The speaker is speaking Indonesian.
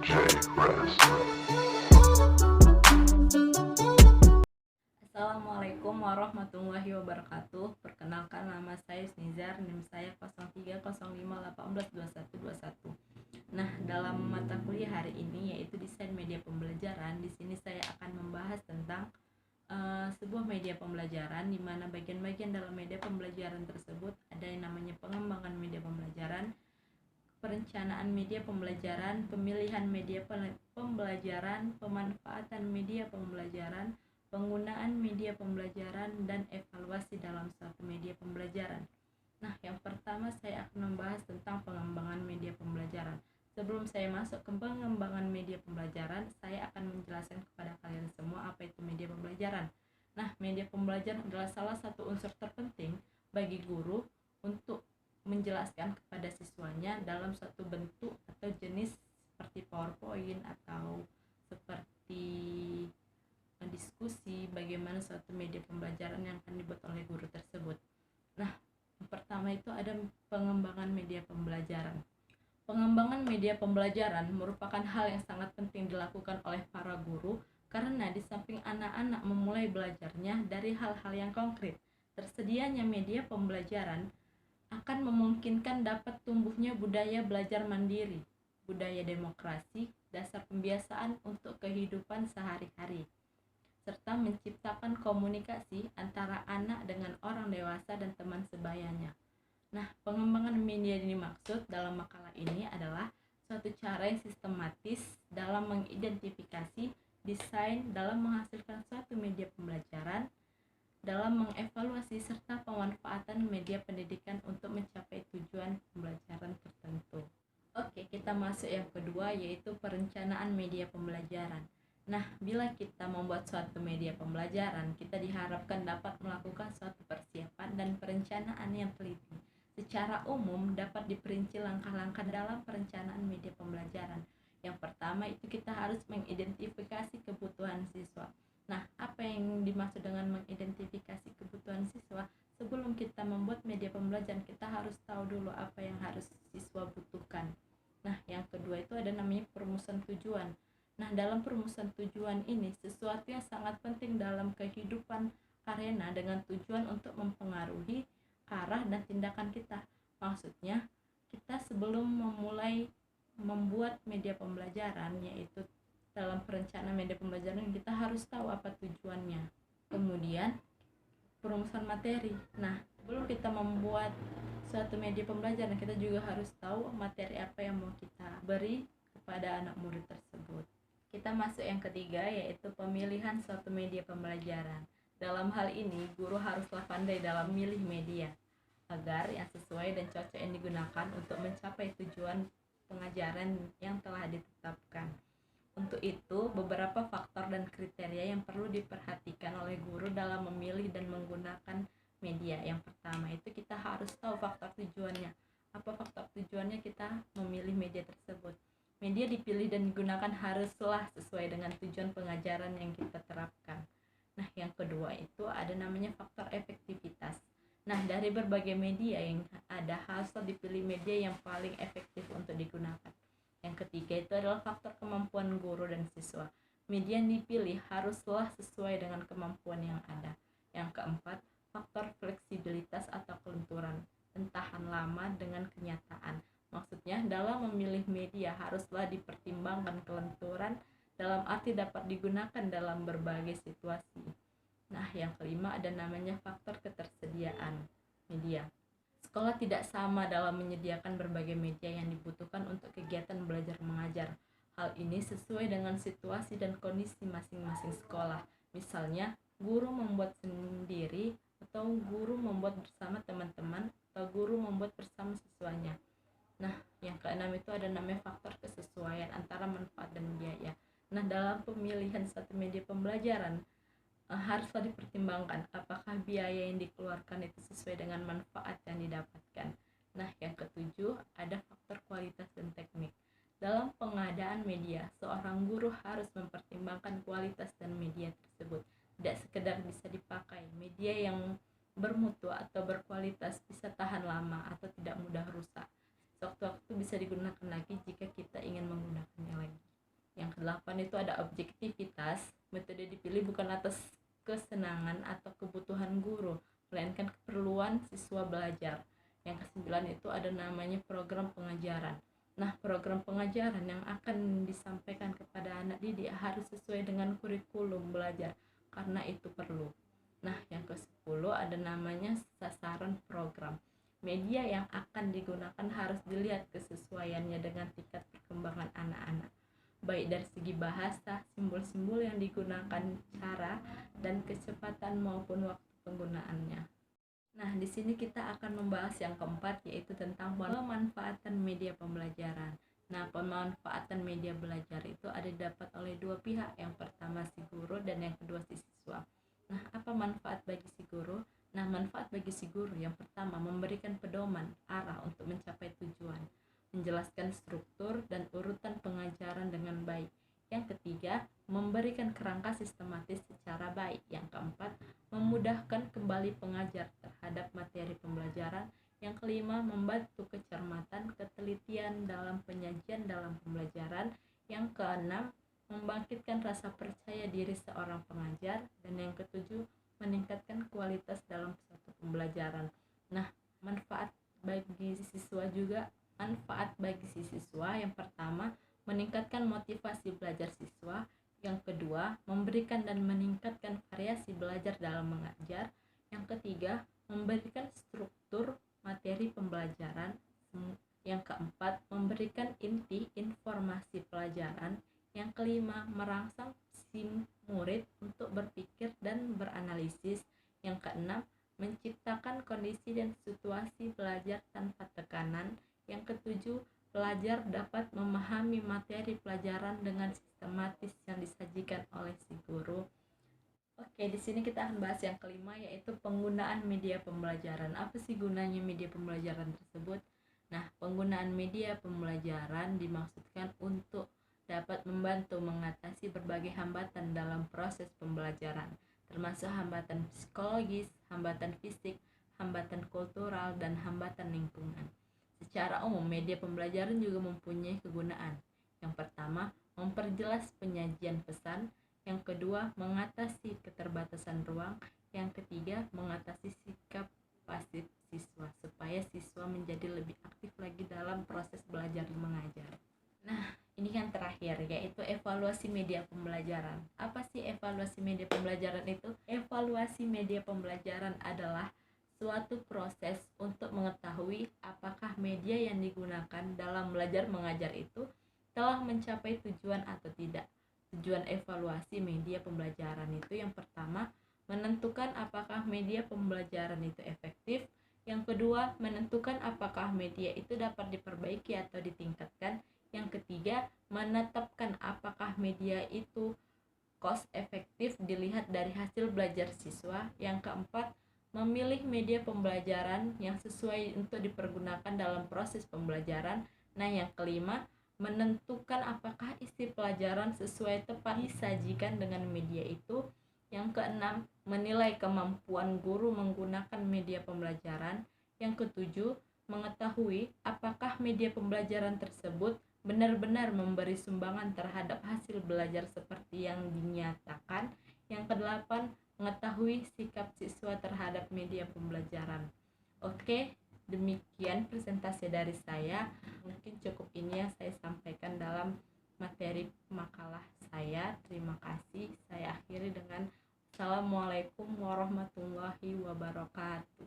Assalamualaikum warahmatullahi wabarakatuh. Perkenalkan, nama saya Snizar, NIM saya 0305182121. Nah, dalam mata kuliah hari ini yaitu desain media pembelajaran, di sini saya akan membahas tentang sebuah media pembelajaran, di mana bagian-bagian dalam media pembelajaran tersebut ada yang namanya pengembangan media pembelajaran, perencanaan media pembelajaran, pemilihan media pembelajaran, pemanfaatan media pembelajaran, penggunaan media pembelajaran, dan evaluasi dalam suatu media pembelajaran. Nah, yang pertama saya akan membahas tentang pengembangan media pembelajaran. Sebelum saya masuk ke pengembangan media pembelajaran, saya akan menjelaskan kepada kalian semua apa itu media pembelajaran. Nah, media pembelajaran adalah salah satu unsur terpenting bagi guru untuk menjelaskan kepada siswanya dalam suatu bentuk atau jenis seperti PowerPoint atau seperti diskusi bagaimana suatu media pembelajaran yang akan dibuat oleh guru tersebut. Nah, yang pertama itu ada pengembangan media pembelajaran. Pengembangan media pembelajaran merupakan hal yang sangat penting dilakukan oleh para guru karena di samping anak-anak memulai belajarnya dari hal-hal yang konkret, tersedianya media pembelajaran akan memungkinkan dapat tumbuhnya budaya belajar mandiri, budaya demokrasi, dasar pembiasaan untuk kehidupan sehari-hari, serta menciptakan komunikasi antara anak dengan orang dewasa dan teman sebayanya. Nah, pengembangan media yang dimaksud dalam makalah ini adalah suatu cara yang sistematis dalam mengidentifikasi, desain dalam menghasilkan suatu media pembelajaran, dalam mengevaluasi serta pemanfaatan media pendidikan untuk mencapai tujuan pembelajaran tertentu. Oke, kita masuk yang kedua, yaitu perencanaan media pembelajaran. Nah, bila kita membuat suatu media pembelajaran, kita diharapkan dapat melakukan suatu persiapan dan perencanaan yang teliti. Secara umum dapat diperinci langkah-langkah dalam perencanaan media pembelajaran. Yang pertama itu kita harus mengidentifikasi kebutuhan siswa. Nah, apa yang dimaksud dengan mengidentifikasi kebutuhan siswa? Sebelum kita membuat media pembelajaran, kita harus tahu dulu apa yang harus siswa butuhkan. Nah, yang kedua itu ada namanya perumusan tujuan. Nah, dalam perumusan tujuan ini, sesuatu yang sangat penting dalam kehidupan karena dengan tujuan untuk mempengaruhi arah dan tindakan kita. Maksudnya, kita sebelum memulai membuat media pembelajaran, yaitu dalam perencanaan media pembelajaran, kita harus tahu apa tujuannya. Kemudian, perumusan materi. Nah, sebelum kita membuat suatu media pembelajaran, kita juga harus tahu materi apa yang mau kita beri kepada anak murid tersebut. Kita masuk yang ketiga, yaitu pemilihan suatu media pembelajaran. Dalam hal ini, guru haruslah pandai dalam memilih media agar yang sesuai dan cocok yang digunakan untuk mencapai tujuan pengajaran yang telah ditetapkan. Untuk itu, beberapa faktor dan kriteria yang perlu diperhatikan oleh guru dalam memilih dan menggunakan media. Yang pertama itu kita harus tahu faktor tujuannya. Apa faktor tujuannya kita memilih media tersebut? Media dipilih dan digunakan haruslah sesuai dengan tujuan pengajaran yang kita terapkan. Nah, yang kedua itu ada namanya faktor efektivitas. Nah, dari berbagai media yang ada, haruslah dipilih media yang paling efektif untuk digunakan. Yang ketiga itu adalah faktor kemampuan guru dan siswa. Media yang dipilih haruslah sesuai dengan kemampuan yang ada. Yang keempat, faktor fleksibilitas atau kelenturan, tahan lama dengan kenyataan. Maksudnya, dalam memilih media haruslah dipertimbangkan kelenturan dalam arti dapat digunakan dalam berbagai situasi. Nah, yang kelima ada namanya faktor ketersediaan media. Sekolah tidak sama dalam menyediakan berbagai media yang dibutuhkan untuk kegiatan belajar mengajar. Hal ini sesuai dengan situasi dan kondisi masing-masing sekolah. Misalnya, guru membuat sendiri, atau guru membuat bersama teman-teman, atau guru membuat bersama siswanya. Nah, yang keenam itu ada namanya faktor kesesuaian antara manfaat dan biaya. Nah, dalam pemilihan satu media pembelajaran, haruslah dipertimbangkan apakah biaya yang dikeluarkan itu sesuai dengan manfaat yang didapatkan. Nah, yang ketujuh ada faktor kualitas dan teknik. Dalam pengadaan media, seorang guru harus mempertimbangkan kualitas dan media tersebut. Tidak sekedar bisa dipakai, media yang bermutu atau berkualitas bisa tahan lama atau tidak mudah rusak. Sewaktu-waktu bisa digunakan lagi jika kita ingin menggunakannya lagi. 8 itu ada objektivitas. Metode dipilih bukan atas kesenangan atau kebutuhan guru, melainkan keperluan siswa belajar. Yang ke-9 itu ada namanya program pengajaran. Nah, program pengajaran yang akan disampaikan kepada anak didik harus sesuai dengan kurikulum belajar, karena itu perlu. Nah, yang ke-10 ada namanya sasaran program. Media yang akan digunakan harus dilihat kesesuaiannya dengan tingkat perkembangan anak-anak, baik dari segi bahasa, simbol-simbol yang digunakan, cara dan kecepatan maupun waktu penggunaannya. Nah, di sini kita akan membahas yang keempat, yaitu tentang pemanfaatan media pembelajaran. Nah, pemanfaatan media belajar itu ada didapat oleh dua pihak. Yang pertama si guru dan yang kedua si siswa. Nah, apa manfaat bagi si guru? Nah, manfaat bagi si guru yang pertama memberikan pedoman arah untuk mencapai tujuan, menjelaskan struktur dan urutan pengajaran dengan baik. Yang ketiga, memberikan kerangka sistematis secara baik. Yang keempat, memudahkan kembali pengajar terhadap materi pembelajaran. Yang kelima, membantu kecermatan, ketelitian dalam penyajian dalam pembelajaran. Yang keenam, membangkitkan rasa percaya diri seorang pengajar. Dan yang ketujuh, meningkatkan kualitas dalam suatu pembelajaran. Nah, manfaat bagi siswa juga. Manfaat bagi si siswa yang pertama, meningkatkan motivasi belajar siswa. Yang kedua, memberikan dan meningkatkan variasi belajar dalam mengajar. Yang ketiga, memberikan struktur materi pembelajaran. Yang keempat, memberikan inti informasi pelajaran. Yang kelima, merangsang si murid untuk berpikir dan beranalisis. Yang keenam, menciptakan kondisi dan situasi belajar tanpa tekanan. Yang ketujuh, pelajar dapat memahami materi pelajaran dengan sistematis yang disajikan oleh si guru. Oke, di sini kita akan bahas yang kelima, yaitu penggunaan media pembelajaran. Apa sih gunanya media pembelajaran tersebut? Nah, penggunaan media pembelajaran dimaksudkan untuk dapat membantu mengatasi berbagai hambatan dalam proses pembelajaran, termasuk hambatan psikologis, hambatan fisik, hambatan kultural, dan hambatan lingkungan. Secara umum, media pembelajaran juga mempunyai kegunaan. Yang pertama, memperjelas penyajian pesan. Yang kedua, mengatasi keterbatasan ruang. Yang ketiga, mengatasi sikap pasif siswa, supaya siswa menjadi lebih aktif lagi dalam proses belajar mengajar. Nah, ini yang terakhir, yaitu evaluasi media pembelajaran. Apa sih evaluasi media pembelajaran itu? Evaluasi media pembelajaran adalah suatu proses untuk mengetahui apakah media yang digunakan dalam belajar mengajar itu telah mencapai tujuan atau tidak. Tujuan evaluasi media pembelajaran itu yang pertama, menentukan apakah media pembelajaran itu efektif. Yang kedua, menentukan apakah media itu dapat diperbaiki atau ditingkatkan. Yang ketiga, menetapkan apakah media itu cost efektif dilihat dari hasil belajar siswa. Yang keempat, memilih media pembelajaran yang sesuai untuk dipergunakan dalam proses pembelajaran. Nah, yang kelima, menentukan apakah isi pelajaran sesuai tepat disajikan dengan media itu. Yang keenam, menilai kemampuan guru menggunakan media pembelajaran. Yang ketujuh, mengetahui apakah media pembelajaran tersebut benar-benar memberi sumbangan terhadap hasil belajar seperti yang dinyatakan. Yang kedelapan, mengetahui sikap siswa terhadap media pembelajaran. Oke, demikian presentasi dari saya. Mungkin cukup ini yang saya sampaikan dalam materi makalah saya. Terima kasih. Saya akhiri dengan Assalamualaikum warahmatullahi wabarakatuh.